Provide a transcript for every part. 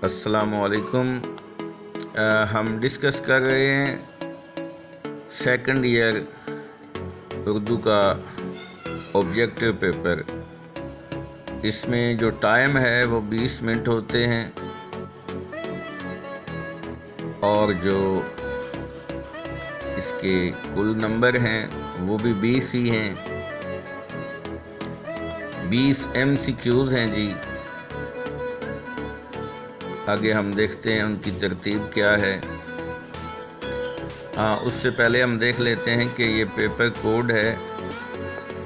السلام علیکم۔ ہم ڈسکس کر رہے ہیں سیکنڈ ایئر اردو کا آبجیکٹو پیپر۔ اس میں جو ٹائم ہے وہ 20 منٹ ہوتے ہیں اور جو اس کے کل نمبر ہیں وہ بھی 20 ہی ہیں۔ 20 MCQs ہیں جی۔ آگے ہم دیکھتے ہیں ان کی ترتیب کیا ہے۔ اس سے پہلے ہم دیکھ لیتے ہیں کہ یہ پیپر کوڈ ہے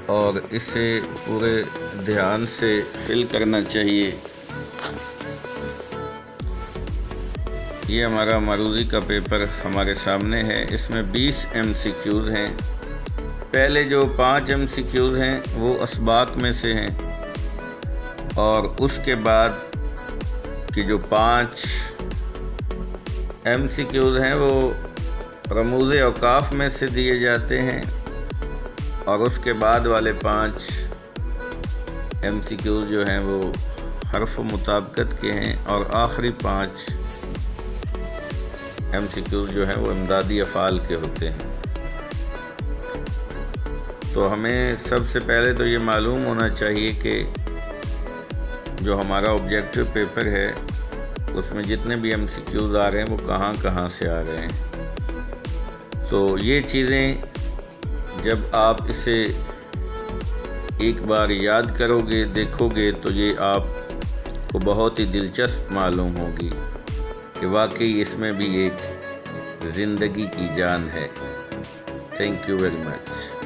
اور اسے پورے دھیان سے فل کرنا چاہیے۔ یہ ہمارا معروضی کا پیپر ہمارے سامنے ہے۔ اس میں 20 MCQs ہیں۔ پہلے جو 5 MCQs ہیں وہ اسباق میں سے ہیں اور اس کے بعد کہ جو 5 MCQs ہیں وہ رموز اوقاف میں سے دیے جاتے ہیں اور اس کے بعد والے 5 MCQs جو ہیں وہ حرف و مطابقت کے ہیں اور آخری 5 MCQs جو ہیں وہ امدادی افعال کے ہوتے ہیں۔ تو ہمیں سب سے پہلے تو یہ معلوم ہونا چاہیے کہ جو ہمارا آبجیکٹو پیپر ہے اس میں جتنے بھی MCQs آ رہے ہیں وہ کہاں کہاں سے آ رہے ہیں۔ تو یہ چیزیں جب آپ اسے ایک بار یاد کرو گے، دیکھو گے تو یہ آپ کو بہت ہی دلچسپ معلوم ہوگی کہ واقعی اس میں بھی ایک زندگی کی جان ہے۔ Thank you very much.